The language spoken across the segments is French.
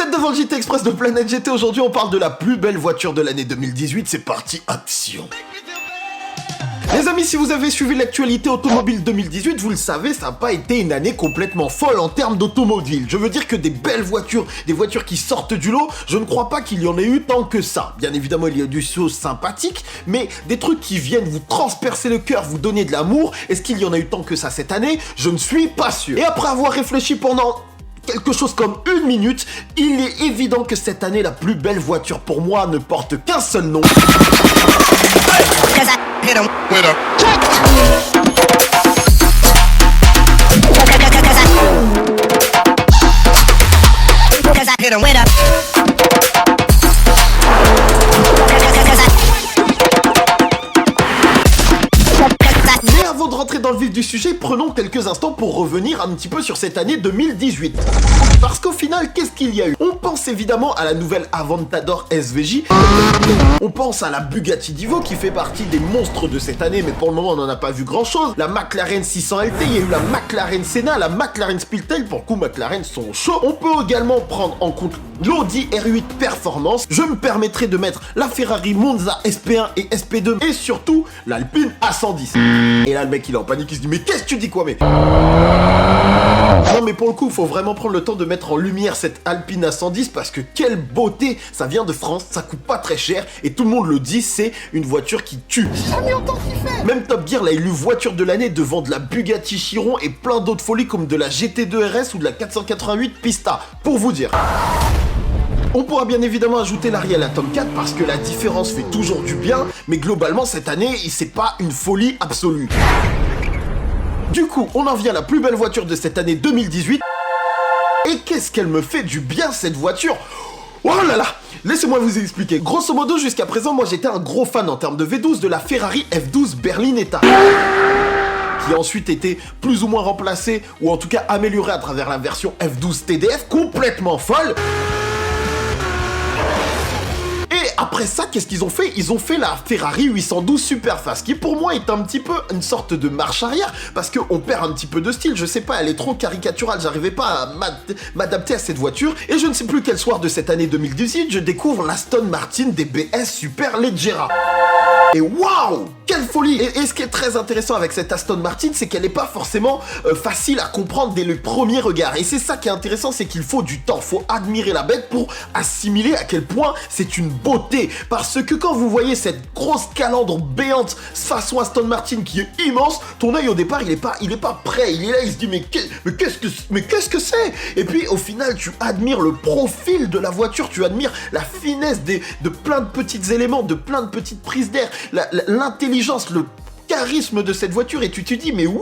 êtes devant le JT Express de Planète GT. Aujourd'hui, on parle de la plus belle voiture de l'année 2018. C'est parti, action. Les amis, si vous avez suivi l'actualité automobile 2018, vous le savez, ça n'a pas été une année complètement folle en termes d'automobile. Je veux dire que des belles voitures, des voitures qui sortent du lot, je ne crois pas qu'il y en ait eu tant que ça. Bien évidemment, il y a du choses sympathiques, mais des trucs qui viennent vous transpercer le cœur, vous donner de l'amour, est-ce qu'il y en a eu tant que ça cette année? Je ne suis pas sûr. Et après avoir réfléchi pendant quelque chose comme une minute, il est évident que cette année, la plus belle voiture pour moi ne porte qu'un seul nom. Mais avant de rentrer dans le vif du sujet, prenons quelques instants pour revenir un petit peu sur cette année 2018. Parce qu'au final, qu'est-ce qu'il y a eu? On pense évidemment à la nouvelle Aventador SVJ, on pense à la Bugatti Divo qui fait partie des monstres de cette année, mais pour le moment on n'en a pas vu grand chose. La McLaren 600 LT, il y a eu la McLaren Senna, la McLaren Speedtail, pour le coup McLaren sont chauds. On peut également prendre en compte l'Audi R8 Performance, je me permettrai de mettre la Ferrari Monza SP1 et SP2 et surtout l'Alpine A110. Et là le mec il est en panique, il se dit mais qu'est-ce que tu dis quoi mais... Non mais pour le coup il faut vraiment prendre le temps de mettre en lumière cette Alpine A110 parce que quelle beauté, ça vient de France, ça coûte pas très cher et tout le monde le dit, c'est une voiture qui tue. Jamais entendu faire. Même Top Gear l'a élu voiture de l'année devant de la Bugatti Chiron et plein d'autres folies comme de la GT2 RS ou de la 488 Pista, pour vous dire. On pourra bien évidemment ajouter l'Ariel Atom 4 parce que la différence fait toujours du bien, mais globalement cette année, c'est pas une folie absolue. Du coup, on en vient à la plus belle voiture de cette année 2018. Et qu'est-ce qu'elle me fait du bien cette voiture? Oh là là! Laissez-moi vous expliquer. Grosso modo, jusqu'à présent, moi j'étais un gros fan en termes de V12 de la Ferrari F12 Berlinetta, qui a ensuite été plus ou moins remplacée, ou en tout cas améliorée à travers la version F12 TDF, complètement folle. Après ça, qu'est-ce qu'ils ont fait? Ils ont fait la Ferrari 812 Superfast, qui pour moi est un petit peu une sorte de marche arrière, parce qu'on perd un petit peu de style, je sais pas, elle est trop caricaturale, j'arrivais pas à m'adapter à cette voiture, et je ne sais plus quel soir de cette année 2018, je découvre l'Aston Martin DBS Superleggera. Et waouh, quelle folie! Et ce qui est très intéressant avec cette Aston Martin, c'est qu'elle n'est pas forcément facile à comprendre dès le premier regard. Et c'est ça qui est intéressant, c'est qu'il faut du temps, faut admirer la bête pour assimiler à quel point c'est une beauté. Parce que quand vous voyez cette grosse calandre béante façon Aston Martin qui est immense, ton œil au départ il est pas prêt, il est là, il se dit mais qu'est-ce que c'est? Et puis au final tu admires le profil de la voiture, tu admires la finesse de plein de petits éléments, de plein de petites prises d'air, l'intelligence, le charisme de cette voiture et tu te dis mais oui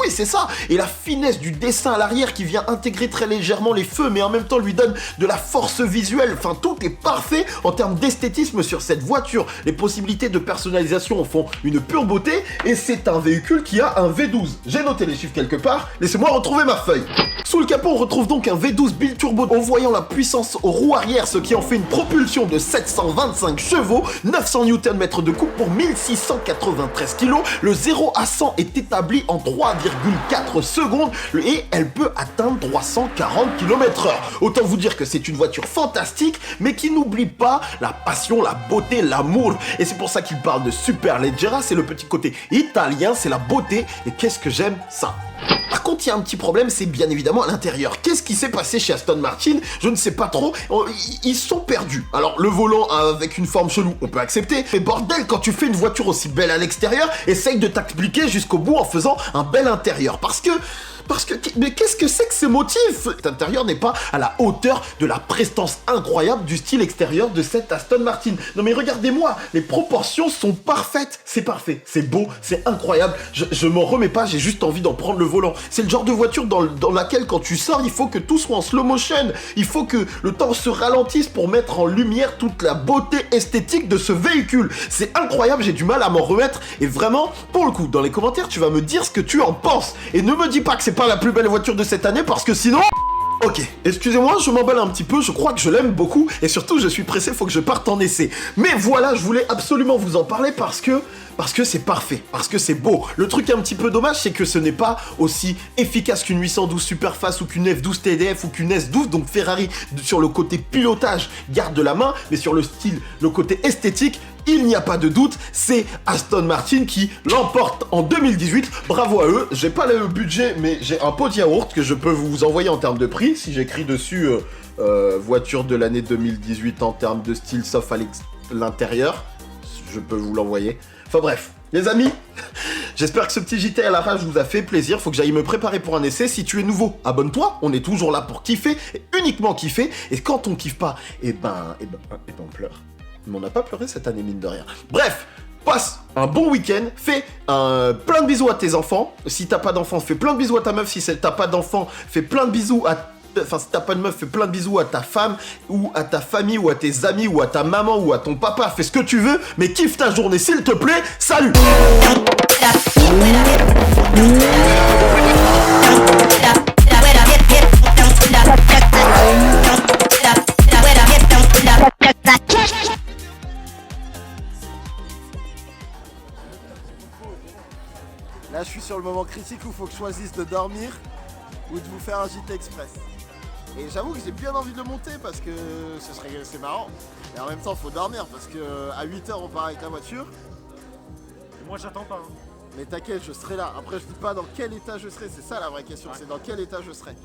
c'est ça, et la finesse du dessin à l'arrière qui vient intégrer très légèrement les feux mais en même temps lui donne de la force visuelle, enfin tout est parfait en termes d'esthétisme sur cette voiture, les possibilités de personnalisation en font une pure beauté et c'est un véhicule qui a un V12, j'ai noté les chiffres quelque part, laissez-moi retrouver ma feuille. Sous le capot on retrouve donc un V12 bi-turbo en voyant la puissance aux roues arrière, ce qui en fait une propulsion de 725 chevaux, 900 Nm de couple pour 1693 kg. Le 0 à 100 est établi en 3,4 secondes et elle peut atteindre 340 km/h. Autant vous dire que c'est une voiture fantastique, mais qui n'oublie pas la passion, la beauté, l'amour. Et c'est pour ça qu'il parle de Superleggera, c'est le petit côté italien, c'est la beauté. Et qu'est-ce que j'aime ça. Par contre, il y a un petit problème, c'est bien évidemment à l'intérieur. Qu'est-ce qui s'est passé chez Aston Martin? Je ne sais pas trop. Ils sont perdus. Alors, le volant avec une forme chelou, on peut accepter. Mais bordel, quand tu fais une voiture aussi belle à l'extérieur, essaye de t'expliquer jusqu'au bout en faisant un bel intérieur. Parce que, mais qu'est-ce que c'est que ce motif? Cet intérieur n'est pas à la hauteur de la prestance incroyable du style extérieur de cette Aston Martin. Non mais regardez-moi, les proportions sont parfaites. C'est parfait, c'est beau, c'est incroyable. Je m'en remets pas, j'ai juste envie d'en prendre le volant. C'est le genre de voiture dans laquelle quand tu sors, il faut que tout soit en slow motion. Il faut que le temps se ralentisse pour mettre en lumière toute la beauté esthétique de ce véhicule. C'est incroyable, j'ai du mal à m'en remettre. Et vraiment, pour le coup, dans les commentaires, tu vas me dire ce que tu en penses. Et ne me dis pas que c'est pas la plus belle voiture de cette année parce que sinon... Ok, excusez-moi, je m'emballe un petit peu, je crois que je l'aime beaucoup, et surtout je suis pressé, faut que je parte en essai. Mais voilà, je voulais absolument vous en parler parce que c'est parfait, parce que c'est beau. Le truc un petit peu dommage, c'est que ce n'est pas aussi efficace qu'une 812 Superfast ou qu'une F12 TDF ou qu'une S12, donc Ferrari, sur le côté pilotage, garde de la main, mais sur le style, le côté esthétique, il n'y a pas de doute, c'est Aston Martin qui l'emporte en 2018. Bravo à eux. J'ai pas le budget, mais j'ai un pot de yaourt que je peux vous envoyer en termes de prix. Si j'écris dessus voiture de l'année 2018 en termes de style, sauf à l'intérieur, je peux vous l'envoyer. Enfin bref, les amis, j'espère que ce petit JT à la rage vous a fait plaisir. Faut que j'aille me préparer pour un essai. Si tu es nouveau, abonne-toi. On est toujours là pour kiffer, et uniquement kiffer. Et quand on kiffe pas, on pleure. Mais on n'a pas pleuré cette année, mine de rien. Bref, passe un bon week-end, fais plein de bisous à tes enfants. Si t'as pas d'enfants, fais plein de bisous à ta meuf. Si t'as pas d'enfants, fais plein de bisous à... Enfin, si t'as pas de meuf, fais plein de bisous à ta femme, ou à ta famille, ou à tes amis, ou à ta maman, ou à ton papa. Fais ce que tu veux, mais kiffe ta journée, s'il te plaît. Salut! Là, je suis sur le moment critique où il faut que je choisisse de dormir ou de vous faire un JT Express. Et j'avoue que j'ai bien envie de le monter parce que c'est marrant. Et en même temps, il faut dormir parce que à 8h, on part avec la voiture. Et moi, j'attends pas. Hein. Mais t'inquiète, je serai là. Après, je dis pas dans quel état je serai. C'est ça la vraie question. C'est dans quel état je serai.